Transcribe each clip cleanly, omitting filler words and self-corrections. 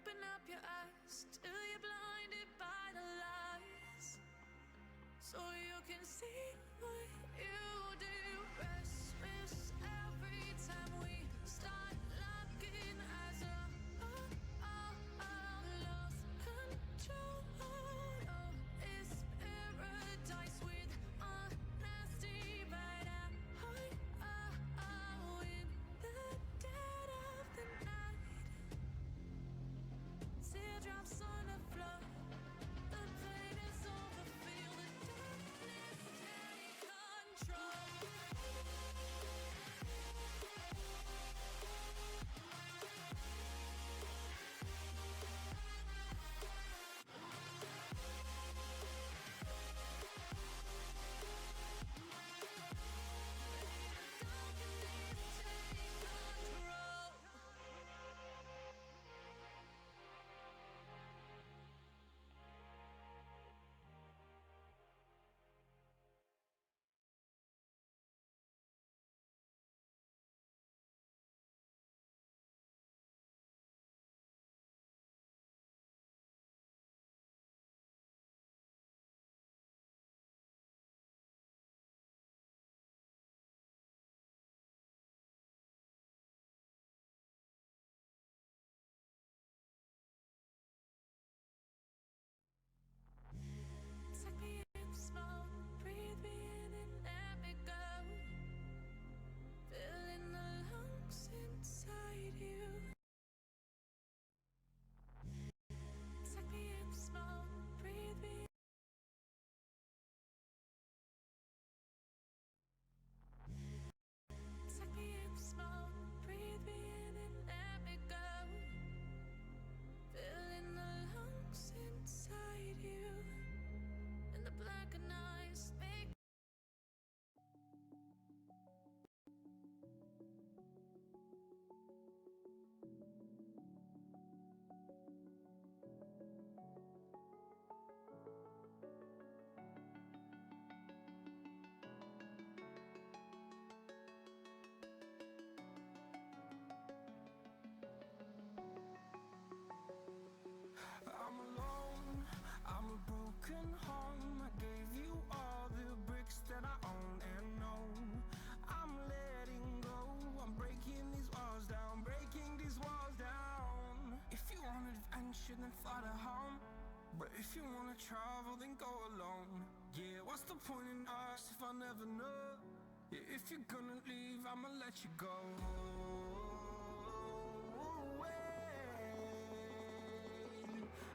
Open up your eyes till you're blinded by the lies, so you can see what you do. Restless every time we start locking as a lost control. Oh, it's paradise with honesty, but in the dead of the night, teardrops on the floor. The pain is over, feel the darkness take control. Take me in small, breathe me in and let me go. Filling the lungs inside you. Take me in small, breathe me in. Take me in small, breathe me in and let me go. Filling the lungs inside you. And the blackened eyes make I'm alone, I'm a broken home. I gave you all the bricks that I own and know. I'm letting go, I'm breaking these walls down, breaking these walls down. If you want adventure, then fly to home. But if you wanna travel, then go alone. Yeah, what's the point in us if I never know? Yeah, if you're gonna leave, I'ma let you go.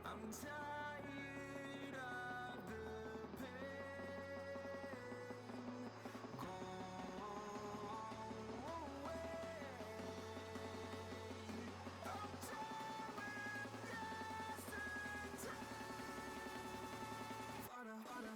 I'm tired of the pain. Go away. I'm tired with yesterday. Fada, fada.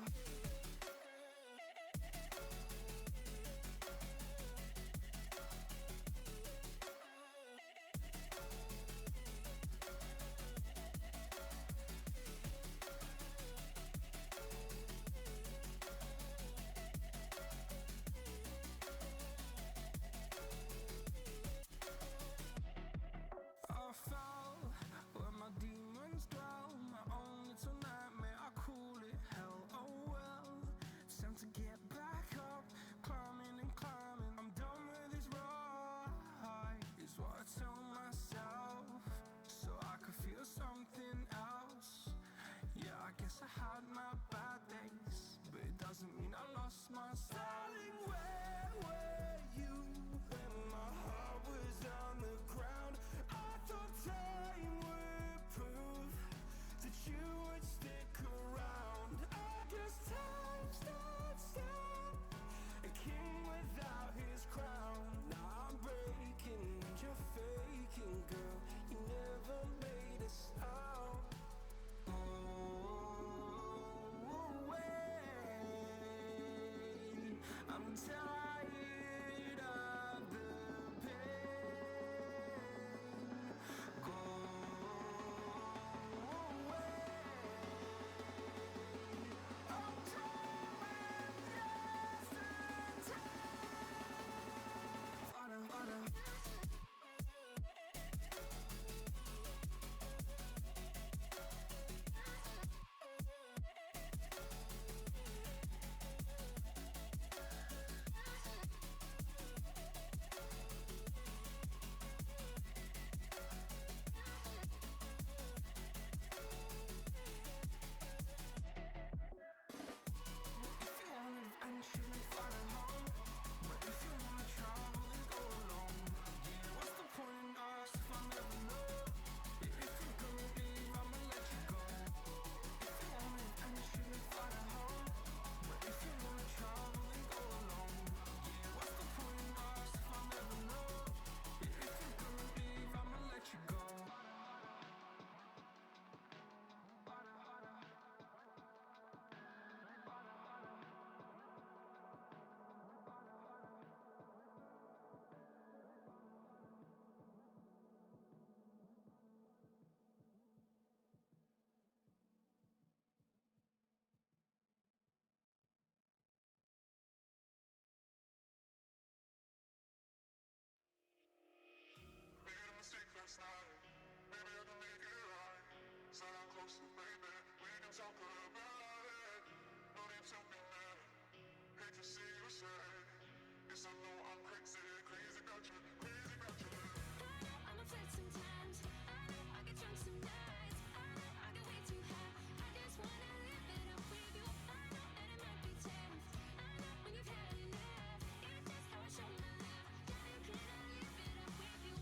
I'm a flirt sometimes. I know I get drunk some nights. I know I get way too high. I just wanna live it up with you. I know that it might be tough. I know when you've had enough. It's just how I show my love. Darling, can I live it up with you?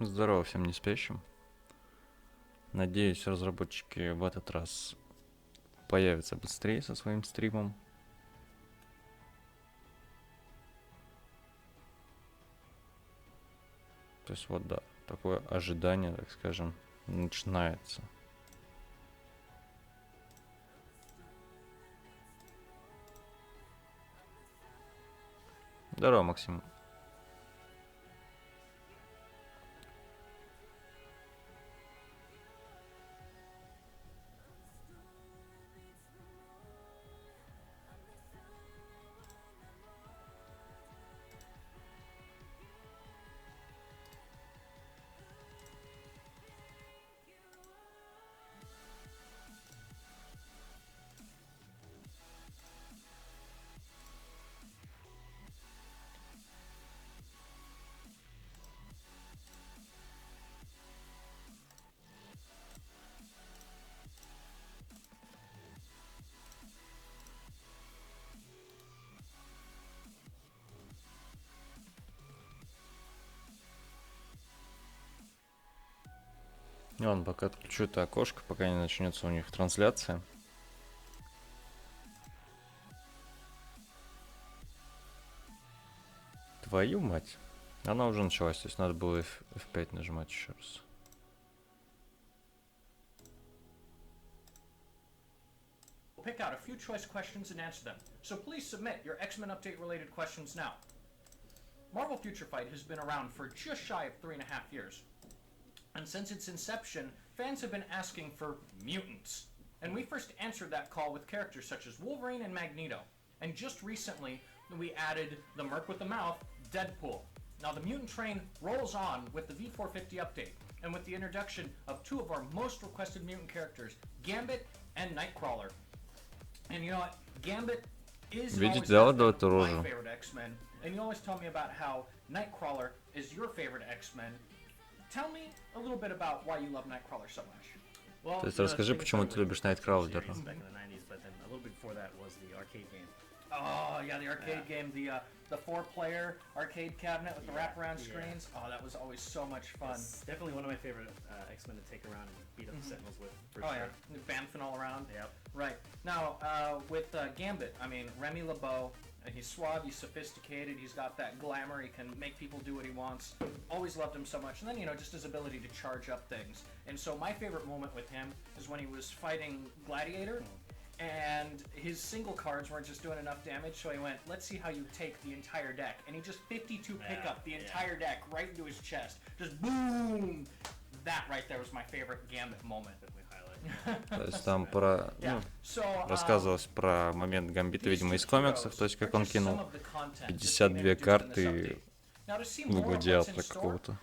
Здорово всем не спящим. Надеюсь, разработчики в этот раз появятся быстрее со своим стримом. То есть вот да, такое ожидание, так скажем, начинается. Здорово, Максим. И ладно, пока отключу это окошко, пока не начнется у них трансляция. Твою мать. Она уже началась, то есть надо было F5 нажимать еще раз. Pick out a few choice questions and answer them. So please submit your X-Men Update related questions now. Marvel Future Fight has been around for just shy of 3.5 years. And since its inception, fans have been asking for mutants. And we first answered that call with characters such as Wolverine and Magneto. And just recently, we added the Merc with the Mouth, Deadpool. Now the mutant train rolls on with the V450 update, and with the introduction of two of our most requested mutant characters, Gambit and Nightcrawler. And you know what? Gambit is always my favorite X-Men. And you always tell me about how Nightcrawler is your favorite X-Men. Tell me a little bit about why you love Nightcrawler so much. Well, то есть расскажи, почему ты любишь Nightcrawler. Oh yeah, the arcade game, the 4-player arcade cabinet with the wraparound screens. Oh, that was always so much fun. It's definitely one of my favorite X-Men to take around and beat up the Sentinels with, for sure. Yeah, bamfing all around. Yep. Right. Now, with Gambit, I mean, Remy LeBeau, he's suave, he's sophisticated, he's got that glamour, he can make people do what he wants. Always loved him so much. And then, you know, just his ability to charge up things. And so my favorite moment with him is when he was fighting Gladiator, and his single cards weren't just doing enough damage, so he went, let's see how you take the entire deck. And he just 52 pick up the entire deck right into his chest. Just boom! That right there was my favorite Gambit moment. То есть там про, рассказывалось про момент Гамбита, видимо, из комиксов, то есть как он кинул 52 карты в гладиатора какого-то.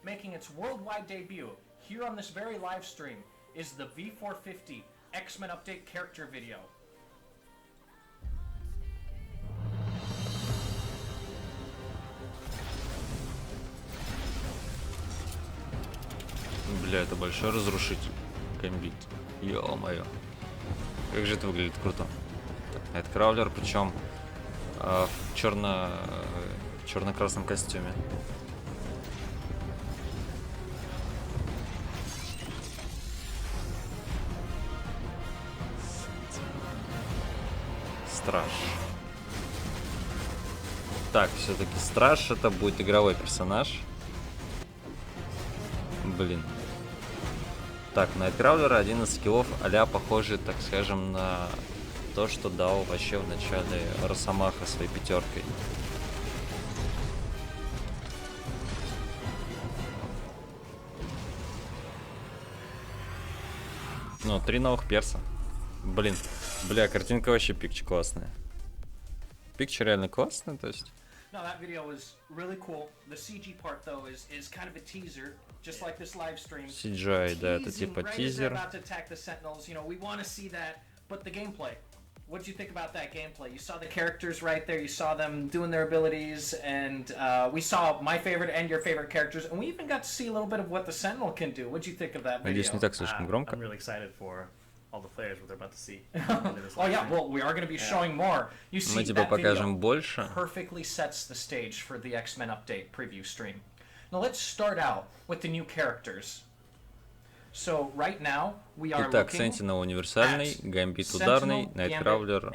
Making its worldwide debut here on this very live stream is the V450 X-Men Update character video. Бля, это большой разрушитель. Гамбит. Ё-моё. Как же это выглядит круто. Это Краулер, причем в черно-красном костюме. Страж. Так, все-таки Страж это будет игровой персонаж. Блин. Так, Nightcrawler один из скиллов а-ля похожий, так скажем, на то, что дал вообще в начале Росомаха своей пятеркой. Ну, 3 новых перса. Блин, бля, картинка вообще пикче классная. Пикче реально классная, то есть. No, that video was really cool. The CG part though is kind of a teaser, just like this live stream. CGI, да, это типа тизер. About to attack the Sentinels, you know, we want to see that, but the gameplay. What did you think about that gameplay? You saw the characters right there, you saw them doing their abilities, and we saw my favorite and your favorite characters, and we even got to see a little bit of what the Sentinel can do. What did you think of that video? Надеюсь, не так слишком громко. I'm really excited for all the players what they're about to see. Oh yeah, well we are going to be showing more. You see, Мы тебе покажем больше. Perfectly sets the stage for the X-Men Update preview stream. Now let's start out with the new characters. So right now we are Итак, looking Sentinel универсальный, Гамбит ударный, Найткравлер,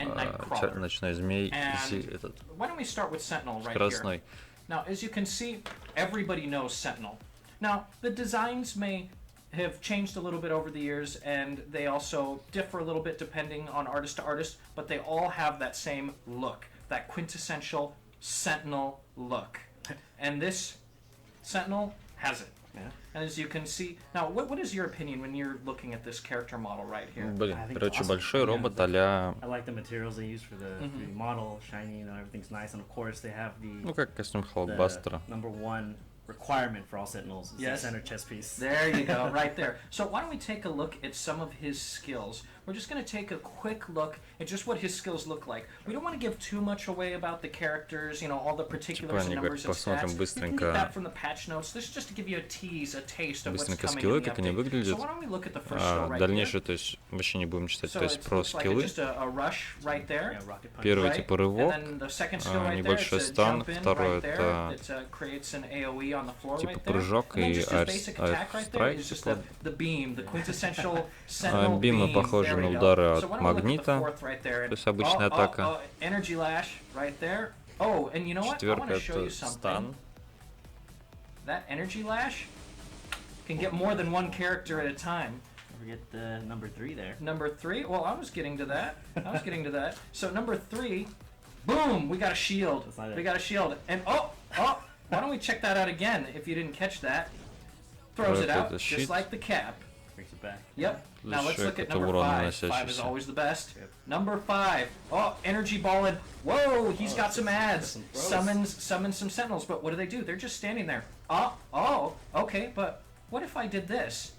Ночной змей, этот why don't we start with Sentinel right скоростной. here? Now, as you can see, everybody knows Sentinel. Now, the designs may have changed a little bit over the years, and they also differ a little bit depending on artist to artist, but they all have that same look, that quintessential Sentinel look. And this Sentinel has it. Yeah. And as you can see, now, what is your opinion when you're looking at this character model right here? Блин, I think короче, awesome. большой Yeah, робот the- а-ля... I like the materials they use for the 3D model, shiny, everything's nice, and of course they have Ну, как костюм the Халкбастера. #1 requirement for all Sentinels is Yes. the center chest piece. There you go, right there. So why don't we take a look at some of his skills? We're just going to take a quick look at just what his skills look like. We don't want to give too much away about the characters, you know, all the particulars and они numbers говорят, and stats. посмотрим You can быстренько- get that from the patch notes. This is just to give you a tease, a taste of what's Быстренько coming скиллы, in the как они update. выглядят. So why don't we look at the first skill right Дальнейшее, here? то есть, вообще не будем читать, So то есть, it про looks like скиллы. just a rush right there. Yeah, rocket punch. Первый Right. типа рывок, And then the second skill right there, небольшой it's a стан, jump in второй right there. это It creates an AoE on the floor типа right there. прыжок And then и just his basic attack right there airstrike, is just типа. the beam, the quintessential Sentinel Бимы beam. похожи There на we go. удары So от why don't we look at the магнита, fourth right there? то есть обычная атака. Energy lash right there. Oh, and you know what? I want Четверка to show you это something. стан. That energy lash can get more than one character at a time. Don't forget the #3 there. Number 3, well, I was getting to that. So number 3, boom, we got a shield. That's not it. We got a shield. And why don't we check that out again if you didn't catch that? Throws it Это out, щит. just like the cap. Brings it back. Yep. Now let's look at это number урон 5. 5 is наносящийся. always the best. Yep. Number 5. Oh, energy balling. Whoa, he's got some ads. some throws. Summons some sentinels, but what do? They're just standing there. Okay, but what if I did this?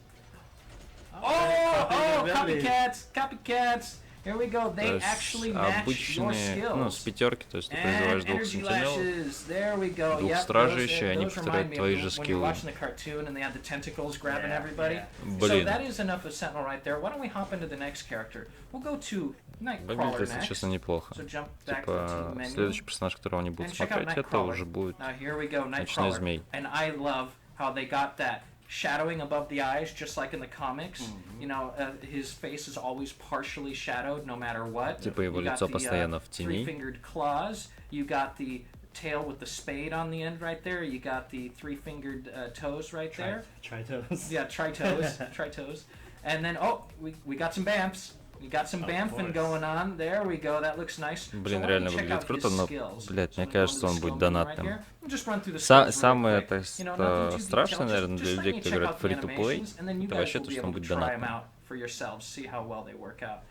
Copycats. Here we go. То They есть actually match your обычные, ну, с skills. пятерки, то есть ты And призываешь двух energy сентинелов. lashes. There we go. Двух Yep, стражей those- еще, они those повторяют remind me твои of же when you're скиллы. watching the cartoon and they had the tentacles grabbing everybody. yeah. So Блин. that is enough of Sentinel right there. Why don't we hop into the next character? We'll go to Nightcrawler Выглядит, если next. честно, неплохо. So jump back to the Типа, team menu. следующий персонаж, которого они будут And check out смотреть, это Nightcrawler. уже будет... Now here we go, Ночной Nightcrawler. змей. And I love how they got that shadowing above the eyes, just like in the comics. You know, his face is always partially shadowed, no matter what. Типа его You got лицо the, постоянно в тени. three-fingered claws. You got the tail with the spade on the end right there. You got the three-fingered toes right there. Try toes. Yeah, tri-toes. And then, we got some bamfs. We got some Of bamfing course. going on. There we go. That looks nice. Блин, So why don't реально we check выглядит out круто, his но, skills? блядь, So мне we go кажется, to the он skill будет menu донатным. right here. We'll just run through the skills real Самое, quick. то есть, You know, nothing too страшное, detailed. наверное, для Just людей, let me кто check играет out the free-to-play, animations, and then you это guys вообще will то, be что able он to будет try 'em донатным. out for yourselves, see how well they work out.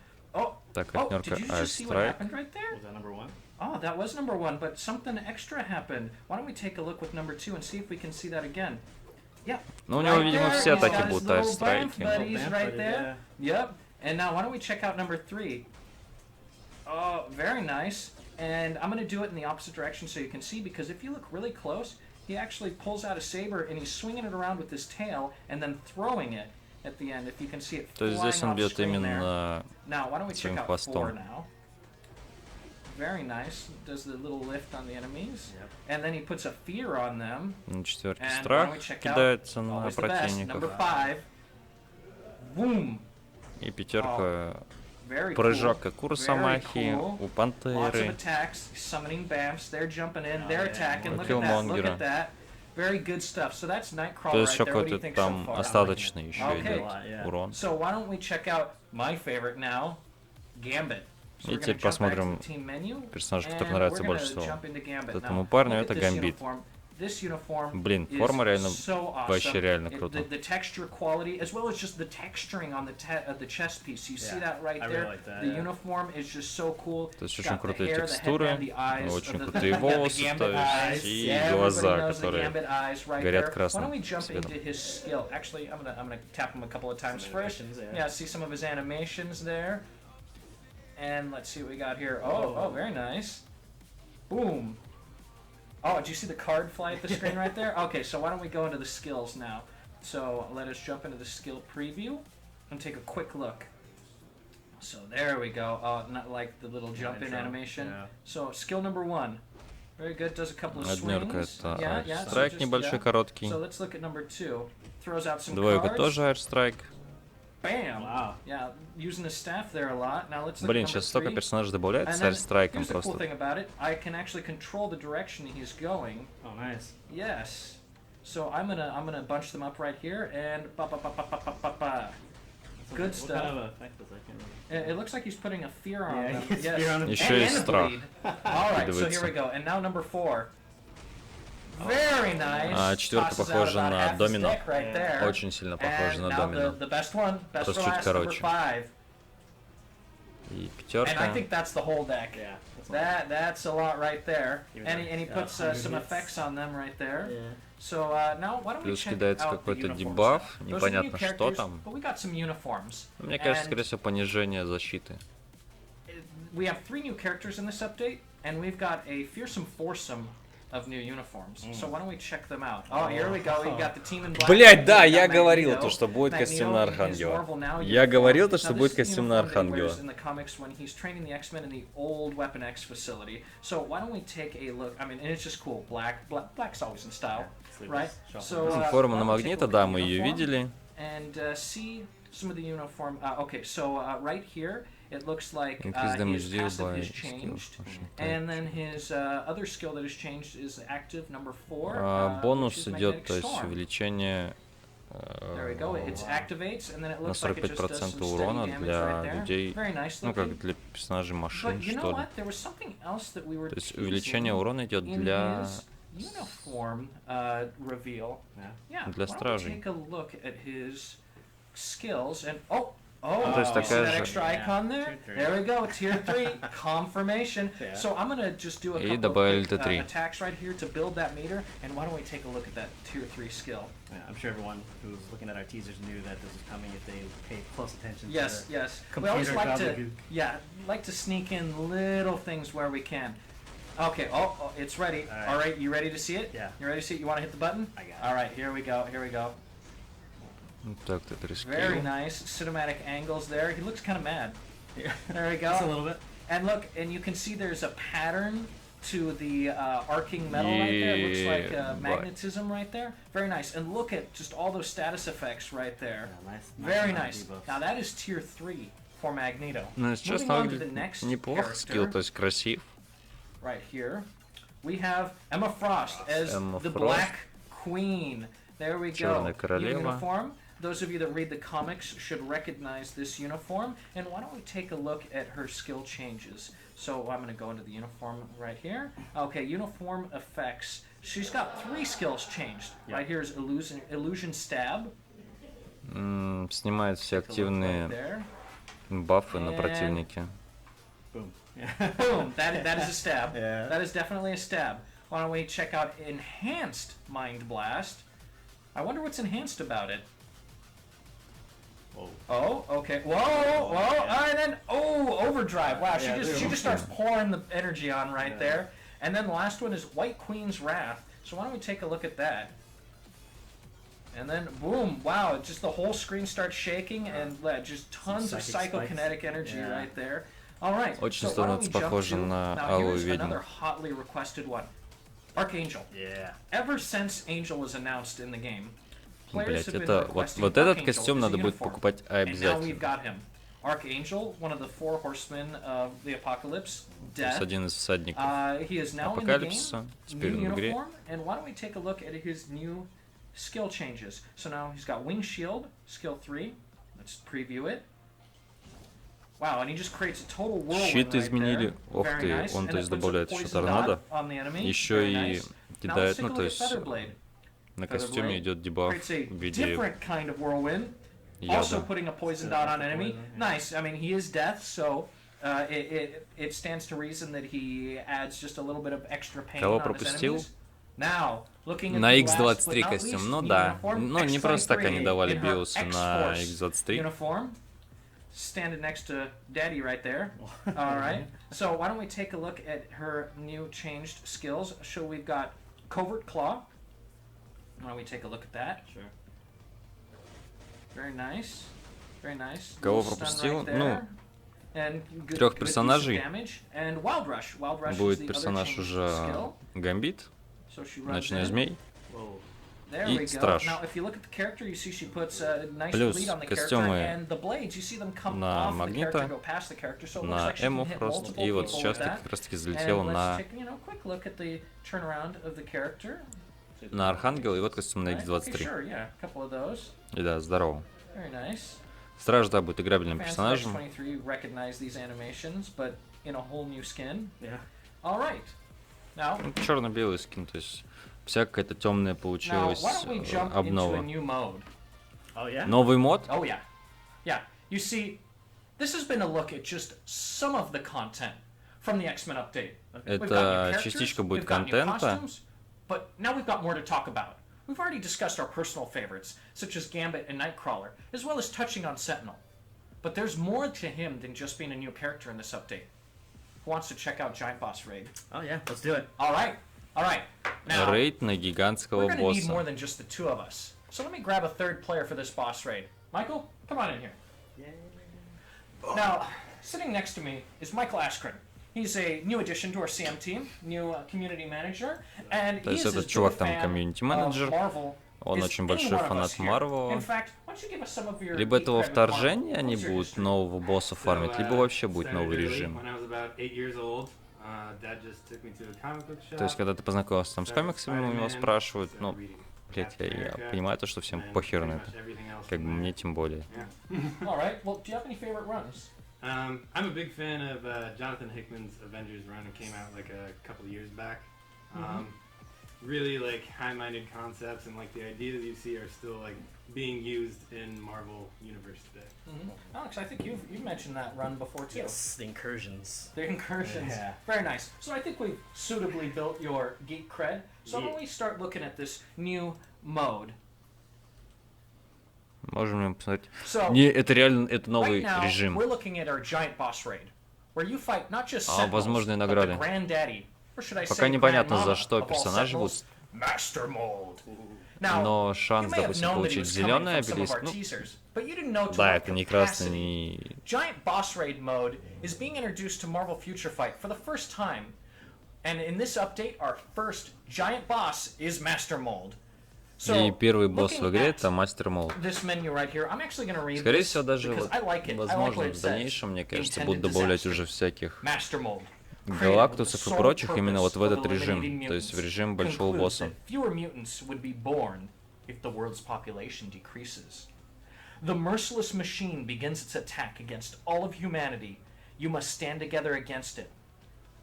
Так, Did партнерка you just see what airstrike. happened right there? Was that #1? Oh, that was number 1, but something extra happened. Why don't we take a look with number 2 and see if we can see that again? Yeah. Ну, у него, видимо, there, все he's атаки got his будут little airstrike. bamf buddies Bamf right buddy, there. Yep. And now why don't we check out number 3? Oh, very nice. And I'm going to do it in the opposite direction so you can see, because if you look really close, he actually pulls out a saber and he's swinging it around with his tail and then throwing it at the end. If you can see it То есть flying здесь он off бьет screen there. именно... Now, why don't we check своим out хвостом. 4 now? Very nice. Does the little lift on the enemies. Yep. And then he puts a fear on them. На четверке And why don't страх we check out кидается на always the best, number противников. 5. Boom. И пятерка Very прыжок, cool. как у Very Росомахи, cool. у Lots of Пантеры. attacks, summoning bamfs. They're jumping in. Oh, They're yeah. attacking. У Look at that. Look Киллмонгера. at that. Very good stuff. So that's То Nightcrawler есть right еще there. What do you какой-то think so там far? остаточный еще Okay. идет Yeah. урон. So why don't we check out my favorite now, Gambit. So И we're gonna теперь jump back to посмотрим the team menu, персонажа, который and нравится we're больше gonna всего. jump into Gambit Этому now. парню Look это at this Гамбит. uniform. This uniform Блин, is форма реально so awesome. вообще реально It- круто. the texture quality, as well as just the texturing on the chest piece. You see Yeah, that right I there? really like that, The yeah. uniform is just so cool. То есть It's очень got the крутые hair, the текстуры, headband, the eyes, очень the- крутые the волосы, Gambit то есть, eyes. и Yeah, глаза, everybody knows the которые Gambit eyes right горят there. Why красным don't we jump цветом. into his skill? Actually, I'm gonna tap him a couple of times Some first. animations, Yeah, see some of his animations there. And let's see what we got here. Oh, very nice. Boom. Oh, did you see the card fly at the screen right there? Okay, so why don't we go into the skills now? So let us jump into the skill preview and take a quick look. So there we go. Not like the little jump in intro, animation. yeah. So skill number 1. Very good. Does a couple of Однерка swings. это Yeah, yeah. So страйк just- небольшой, yeah. короткий. So let's look at number 2. Throws out some Двойка cards. тоже аирстрайк. Bam. Wow. Yeah, using the staff there a lot. Now let's look Блин, at number сейчас столько 3. персонажей добавляется And с then аирстрайком here's the cool просто. thing about it. I can actually control the direction he's going. Oh, nice. Yes. So I'm gonna bunch them up right here and ba ba ba ba ba ba ba ba. Good What stuff. kind of effect was that? I can't remember. It looks like he's putting a fear on Yeah, them. it's Yes. fear on them. Еще есть And a страх. bleed. All right, so here we Вкидывается. go. And now number 4. Very nice. четверка Tosses out похожа about на half his домино. deck right there. Очень сильно похоже And на now домино. the best one, best Просто for чуть last, number короче. 5. И And I пятерка. think that's the whole deck. Yeah. That's That's a lot right there. Even And he though- puts 100 some hits. effects on them right there. Yeah. So now why don't we Плюс check кидается out the какой-то uniforms дебаф, now? Those are new непонятно что characters, там. but we got some uniforms. Мне кажется, And скорее всего, понижение защиты. we have 3 new characters in this update, and we've got a fearsome foursome of new uniforms. So why don't we check them out? Oh, here we go. We got the team in black. Блять, да, We've got я говорил Magneto. то, что будет костюм на Magneto in his Архангела. Marvel Now Я uniform. говорил то, что Now, будет this костюм на uniform that he Архангела. wears in the comics when he's training the X-Men in the old Weapon X facility. So why don't we take a look? I mean, and it's just cool. Black's always in style, Sleeveless, right? shuffle. So Форма why на don't we take a Магнита, look да, at the мы ее uniform видели. and see some of the uniform. Okay, so right here it looks like Increase damage his deal passive by is skills changed, function. and then his other skill that has changed is active number 4. which Бонус is идет, Magnetic то есть Storm. увеличение There we go. It activates, and then it на looks like it just does some 45% steady урона damage для right there. людей, Very nice ну как looking. для персонажей машин, But you know что ли. what? There was something else that we were То есть teasing увеличение урона идет in для... his uniform reveal. Yeah. Yeah. Для why don't we стражей. take a look at his skills and oh. То есть You see такая that же. extra icon there? Tier 3. There we go, tier 3, confirmation. Yeah. So I'm gonna just do a И couple of добавили quick, Т3. attacks right here to build that meter, and why don't we take a look at that tier 3 skill? Yeah, I'm sure everyone who's looking at our teasers knew that this was coming if they paid close attention Yes, to yes. We always computer like to, gobbledygook. like to sneak in little things where we can. Okay, oh, it's ready. All right. All right, you ready to see it? Yeah. You ready to see it? You want to hit the button? I got it. All right, here we go, here we go. Так, Т3 Very скилл. nice cinematic angles there. He looks kind of mad. There we go. Just a little bit. And look, and you can see there's a pattern to the arcing metal right there. It looks like Yeah, boy. magnetism right there. Very nice. And look at just all those status effects right there. Yeah, nice. Very amount of nice. debuffs. Now that is tier 3 for Magneto. Ну, если Moving честно, on to the выглядит next неплохо скилл, character, то есть красив. right here, we have Emma Frost as Emma the Frost. Black Queen. There we go. Черная New королева. uniform. Those of you that read the comics should recognize this uniform. And why don't we take a look at her skill changes? So I'm going to go into the uniform right here. Okay, uniform effects. She's got 3 skills changed. Yeah. Right here is illusion stab. Снимает все Take a look right активные there. бафы на And- противнике. Boom. Yeah. Boom. That is a stab. Yeah. That is definitely a stab. Why don't we check out enhanced mind blast? I wonder what's enhanced about it. Whoa. Oh, okay. Whoa, whoa, yeah. and then overdrive. Wow, Yeah, she there just starts pouring the energy on right Yeah. there. And then the last one is White Queen's Wrath. So why don't we take a look at that? And then boom, wow, just the whole screen starts shaking and just tons of psychic psychokinetic spikes. energy Yeah. right there. All right. Очень so why don't становится we jump похоже to- на now Алую here's ведьму. another hotly requested one. Archangel. Yeah. Ever since Angel was announced in the game, players Блять, have been это requesting вот этот Archangel костюм as a надо будет uniform. покупать And now we've обязательно. got him. Archangel, one of the 4 horsemen of the apocalypse, То есть death. один из всадников He is now in the game, апокалипсиса. Теперь new он в игре. uniform, and why don't we take a look at his new skill changes. So now he's got wing shield, skill 3. Let's preview it. Wow, and he just creates a total whirlwind Щит right изменили. there. Ох Very ты, nice. он And то it есть puts a добавляет еще poison торнадо. dot on the enemy. Еще Very и nice. Now let's кидает, take ну a то look at есть Featherblade. на костюме Featherblade идет дебаф creates a в виде different kind of whirlwind. Also яда. putting a poison So dot on that's the enemy. poison, yeah. Nice. I mean, he is death, so it stands to reason that he adds just a little bit of extra pain Кого on his пропустил? enemies. Now, looking at На the last, but X23 not костюм, least, ну new да. uniform, Ну не просто так они X23 давали in her биосы на X-Force X23. uniform, standing next to Daddy right there. All right. So why don't we take a look at her new changed skills? So we've got Covert Claw. Why don't we take a look at that? Sure. Very nice. Very nice. Кого Little stun пропустил? right there. Ну, 3 персонажей. Будет персонаж уже Гамбит, Ночной Змей и Страж. Плюс костюмы на Магнита, на Эму просто. И вот сейчас ты как раз таки залетел на Архангела, и вот костюм на X23. И да, здорово. Страж, да, будет играбельным персонажем. Черно-белый скин, то есть вся какая-то темная получилась обнова. Новый мод? Это частичка будет контента. We've already discussed our personal favorites, such as Gambit and Nightcrawler, as well as touching on Sentinel. But there's more to him than just being a new character in this update. Who wants to check out Giant Boss Raid? Oh yeah, let's do it. Alright. Now, Рейд на гигантского we're gonna need босса. more than just the two of us. So let me grab a third player for this boss raid. Michael, come on in here. Now, sitting next to me is Michael Ashkren. He's a new addition to our CM team, new community manager, and То есть этот чувак там комьюнити-менеджер, он очень большой фанат Марвела. Либо этого вторжения они будут нового босса фармить, либо вообще будет новый режим. То есть, когда ты познакомился там с комиксами, у него спрашивают, ну, блять, я понимаю то, что всем похер на это. Как бы мне тем более. I'm a big fan of Jonathan Hickman's Avengers run. It came out like a couple years back. Really like high-minded concepts, and like the ideas you see are still like being used in Marvel Universe today. Alex, I think you've mentioned that run before too. Yes, the incursions. The incursions. Yeah. Very nice. So I think we've suitably built your geek cred. So when we start looking at this new mode. Можем посмотреть. Не, это реально, это новый режим. А возможные награды. Пока непонятно, за что персонажи будут. Но шанс, допустим, получить зеленый обелиск, ну, да, это не красный, не... Giant Boss Raid mode is being introduced to Marvel Future Fight for the first time. And in this update, our first giant boss is Master Mold. И первый босс в игре — это Мастер Молд. Скорее всего, даже, возможно, в дальнейшем, мне кажется, будут добавлять уже всяких Галактусов и прочих именно вот в этот режим, то есть в режим большого босса. The merciless machine begins its attack against all of humanity. You must stand together against it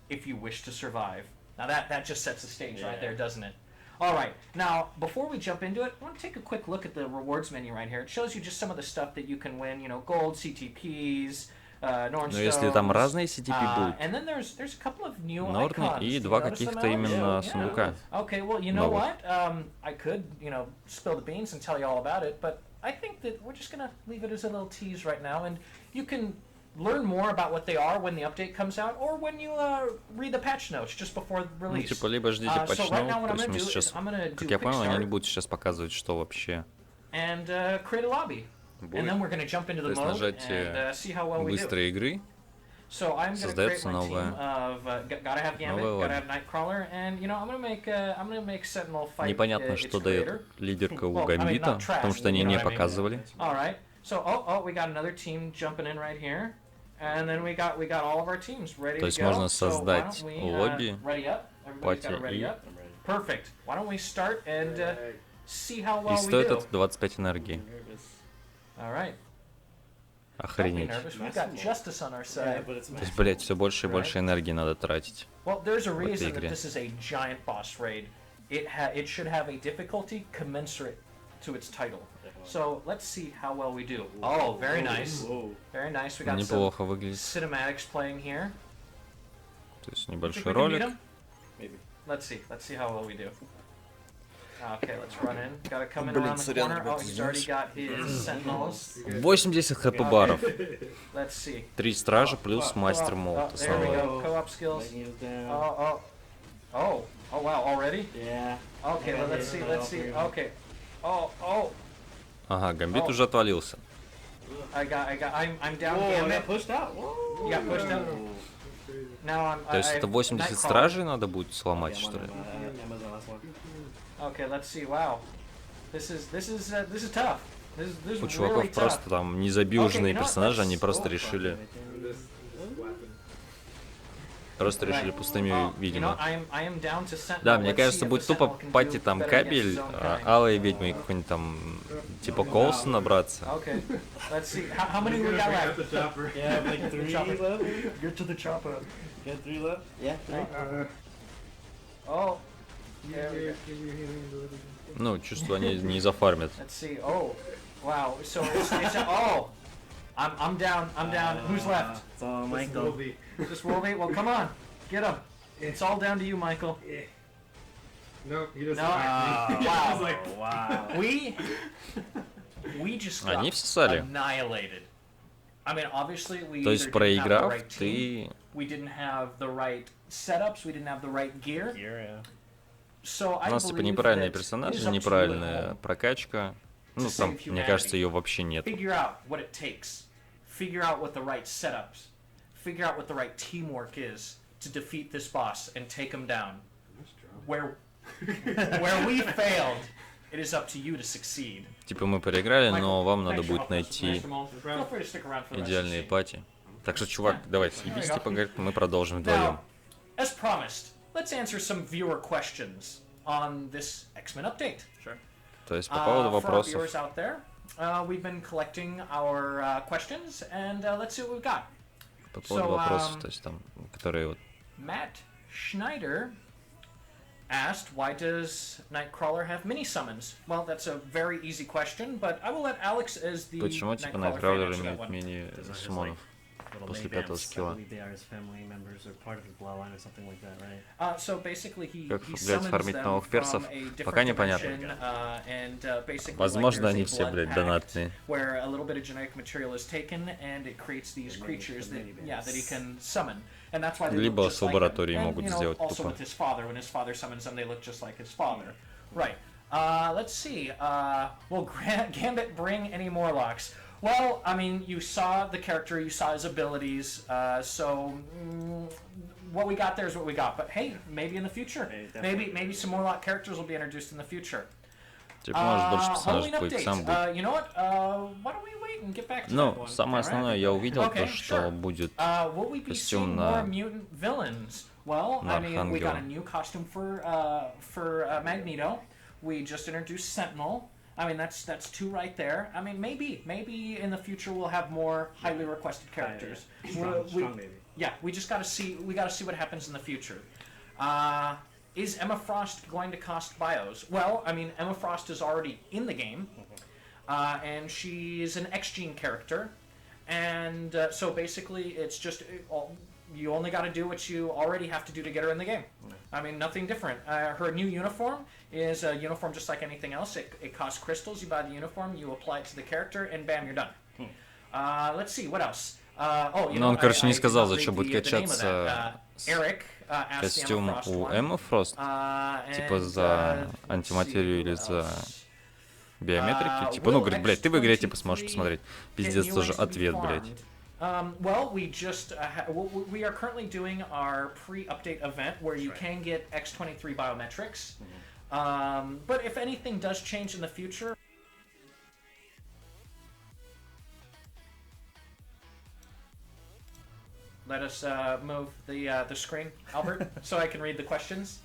if you wish to survive. Now that just sets the stage right there, doesn't it? Alright, now, before we jump into it, I want to take a quick look at the rewards menu right here. It shows you just some of the stuff that you can win, you know, gold, CTPs, Но если там разные CTP будут, and then there's a couple of new Норны и два каких-то именно сундука. Okay, well, you know what? I could, you know, spill the beans and tell you all about it, but I think that we're just gonna leave it as a little tease right now, and you can learn more about what they are when the update comes out, or when you read the patch notes just before release. Ну, типа, либо ждите патч ноут, то есть мы сейчас, как я понял, они не будут сейчас показывать, что вообще будет. То есть нажатие быстрой игры, создается новая Непонятно, что дает лидерка у Гамбита, потому что они не показывали. То есть можно создать лобби, пати и стоит это 25 энергии. Охренеть. То есть, блять, все больше и больше энергии надо тратить в этой игре. So let's see how well we do. Oh, very nice. Very nice. We got Неплохо выглядит. cinematics playing here. То есть небольшой ролик. Let's see how well we do. Okay, let's run in. Gotta come in around the corner. Oh, he's already got his sentinels. 80 хп баров. Let's see. 3 стража плюс мастер молот. There we go. Co-op skills. Oh, wow, already? Yeah. Okay, well, let's see. Okay. Oh. Ага, Гамбит уже отвалился. I'm down Whoa, I got Gambit. pushed out. Whoa. You got pushed out? Now I'm. То есть это 80 Nightcrawler. стражей надо будет сломать, Yeah, что ли? Emma's the last one. Okay, let's see. Wow, this is tough. This is У really чуваков tough. просто там незабиужные Okay, you know what, персонажи, они let's- просто oh, решили... This weapon. Просто решили Right. пустыми, You know, видимо. I am down to Sentinel. Да, мне Let's кажется, see if будет the тупо Sentinel can пати do там better against кабель, his own kind. алые ведьмы и какой-нибудь там типа Колса набраться. Okay, let's see. How many we Bring got out the left? chopper. Yeah, like 3 Chopper. left. Get to the chopper. Get 3 left. Yeah, 3. Oh, there we go. Ну, чувствую, они не зафармят. Let's see. Oh, wow. So it's oh, I'm down. Who's left? It's all This Michael. will be. Just Wolvie. Well, come on, get him. It's all down to you, Michael. No, he doesn't. No. He Wow. was like, Wow. We just got Они всосали. annihilated. I mean, obviously we То есть, either didn't have the проиграв, right team, ты... we didn't have the right setups, we didn't have the right gear. Here, yeah. So I У нас типа believe неправильные that it персонажи, is up to you at неправильная home. прокачка. Ну, To там, save мне humanity. кажется, ее вообще нет. Figure out what it takes. Figure out what the right setups. Figure out what the right teamwork is to defeat this boss and take him down. Where we failed, it is up to you to succeed. Типа мы проиграли, но Michael, вам надо thanks for будет helping us найти finish them all. Feel free to stick around for the rest of the идеальные scene. пати. Так что, чувак, давай съебись, типа, говорит, мы продолжим вдвоем. Now, as promised, let's answer some viewer questions on this X-Men update. Sure. То есть по поводу For our вопросов. viewers out there, we've been collecting our questions, and let's see what we've got. По поводу So, вопросов, то есть там, которые вот... Matt Schneider asked, why does Nightcrawler have mini summons? Well, that's a very easy question, but I will let Alex as the Почему, типа, Nightcrawler fan Nightcrawler answer that имеет one. мини-суммонов? Little После mini пятого vamps. I скилла. believe they are his family members or part of his bloodline or something like that, right? So basically he Как, he блядь, summons фармить them новых персов? from a different Пока непонятно. dimension, and basically Возможно, like они there's a все, blood блядь, pact донатные. where a little bit of genetic material is taken and it creates these creatures that that he can summon. And that's why they Либо look с just like him. лаборатории And, могут you know, сделать also тупо. with his father, when his father summons them, they look just like his father. Right. Let's see. Will Gambit bring any Morlocks? Well, I mean, you saw the character, you saw his abilities, so what we got there is what we got. But hey, maybe in the future, maybe some Morlock characters will be introduced in the future. Типа, может, больше персонажей Halloween по иксам будет. update. You know what? Why don't we wait and get back to that Ну, one? самое основное, я увидел Okay, то, что sure. будет Will we be костюм seeing на- more mutant villains? Well, на I mean, we got a Архангела. new costume for Magneto. We just introduced Sentinel. I mean, that's two right there. I mean, maybe in the future we'll have more highly requested characters. Strong baby. Yeah, we just gotta see. We gotta see what happens in the future. Is Emma Frost going to cost bios? Well, I mean, Emma Frost is already in the game, and she's an X-Gene character, and so basically it's just you only got to do what you already have to do to get her in the game. I mean, nothing different. Her new uniform is a uniform just like anything else. It costs crystals. You buy the uniform, you apply it to the character, and bam, you're done. Let's see, what else? Ну, он, короче, не сказал, за что будет качаться Eric asked костюм Emma Frost у one. Эммы Фрост. Типа за антиматерию или за биометрики. Типа, ну, говорит, блядь, ты в игре, типа, сможешь посмотреть. Пиздец, тоже ответ, блядь. Well, we just we are currently doing our pre-update event where you can get X23 biometrics. But if anything does change in the future, let us move the screen, Albert, so I can read the questions.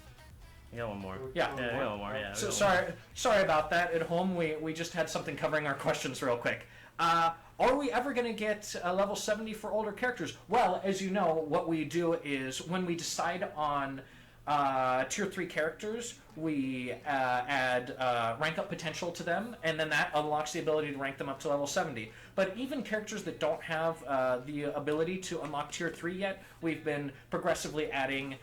You got one more. Yeah. Yeah, you got one more. Yeah. So we got one sorry about that. At home, we just had something covering our questions real quick. Are we ever going to get a level 70 for older characters? Well, as you know, what we do is when we decide on tier 3 characters, we add rank up potential to them, and then that unlocks the ability to rank them up to level 70. But even characters that don't have the ability to unlock tier 3 yet, we've been progressively adding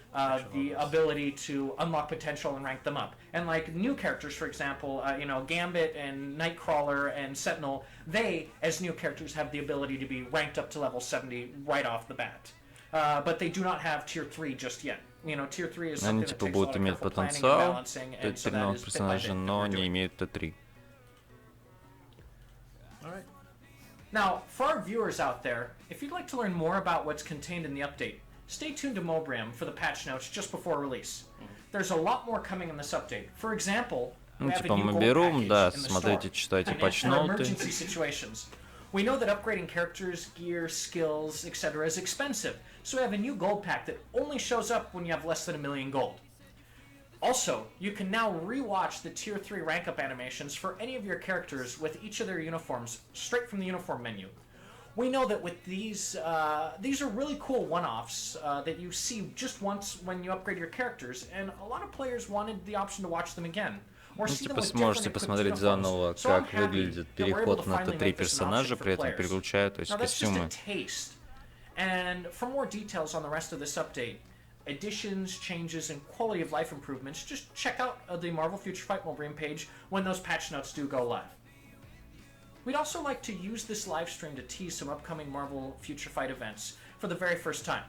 the ability to unlock potential and rank them up. And like new characters, for example, you know, Gambit and Nightcrawler and Sentinel, they, as new characters, have the ability to be ranked up to level 70 right off the bat. But they do not have tier 3 just yet. You know, tier 3 is something Они, that типа, takes a lot будут of иметь careful planning and потенциал balancing, and so that передного is bit by персонажа, bit но that we're не doing. имеют Т3. Alright. Now, for our viewers out there, if you'd like to learn more about what's contained in the update, stay tuned to Mobram for the patch notes just before release. There's a lot more coming in this update. For example, we Ну, have a типа new мы gold берем, package да, in the смотрите, store. читайте And for патч-ноуты. emergency situations. We know that upgrading characters, gear, skills, etc. is expensive, so we have a new gold pack that only shows up when you have less than 1 million gold. Also, you can now rewatch the tier 3 rank up animations for any of your characters with each of their uniforms straight from the uniform menu. We know that with these are really cool one-offs that you see just once when you upgrade your characters, and a lot of players wanted the option to watch them again. Ну, типа сможете посмотреть заново, как выглядит переход на Т3 персонажа, при этом переключая, то есть костюмы. And for more details on the rest of this update, additions, changes, and quality of life improvements, just check out the Marvel Future Fight Mobram page when those patch notes do go live. We'd also like to use this live stream to tease some upcoming Marvel Future Fight events for the very first time.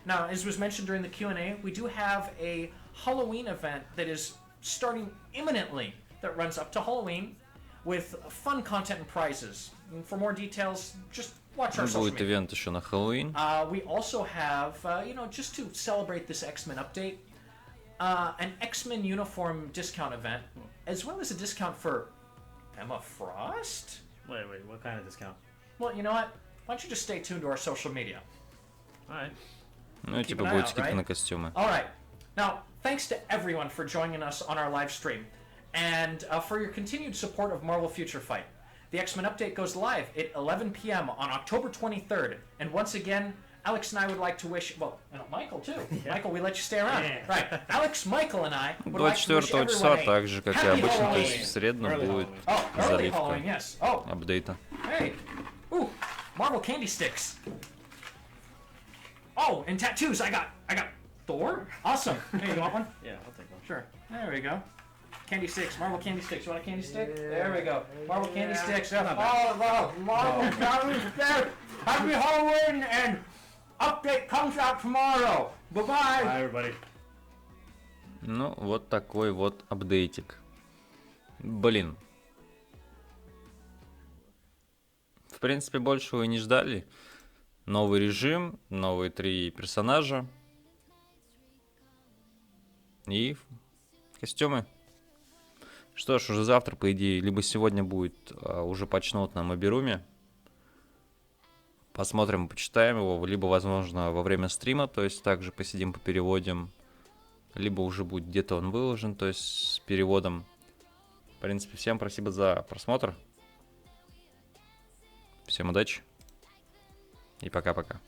Now, as was mentioned during the Q&A, we do have a Halloween event that is starting imminently that runs up to Halloween with fun content and prizes. And for more details, just watch our social Будет media. ивент еще на Хэллоуин. We also have, just to celebrate this X-Men update, an X-Men uniform discount event, as well as a discount for Emma Frost? Wait, what kind of discount? Well, you know what? Why don't you just stay tuned to our social media? Alright. Ну, типа an eye будет out, скидка right? на костюмы. Alright. Now, thanks to everyone for joining us on our live stream, and for your continued support of Marvel Future Fight. The X-Men update goes live at 11 p.m. on October 23rd, and once again, Alex and I would like to wish, well, and Michael too. Yeah. Michael, we let you stay around. Yeah. Right. Alex, Michael, and I would like to wish 24 everyone числа, a так же, как и happy обычно, то есть Halloween. в среду Early будет Halloween. Oh, early заливка Halloween, yes. Oh, апдейта. hey. Ooh, Marvel candy sticks. Oh, and tattoos. I got Thor. Awesome. Hey, you want one? Yeah, I'll take one. Sure. There we go. Candy sticks. Marvel candy sticks. You want a candy stick? There we go. Marvel candy sticks. Oh, wow. Marvel candy sticks. Happy Halloween, and update comes out tomorrow. Bye-bye. Bye, everybody. Ну, вот такой вот апдейтик. Блин. В принципе, большего и не ждали. Новый режим, новые 3 персонажа. И костюмы. Что ж, уже завтра, по идее, либо сегодня будет уже патч-ноут на Мобируме. Посмотрим, почитаем его, либо, возможно, во время стрима, то есть также посидим, попереводим. Либо уже будет где-то он выложен, то есть с переводом. В принципе, всем спасибо за просмотр. Всем удачи. И пока-пока.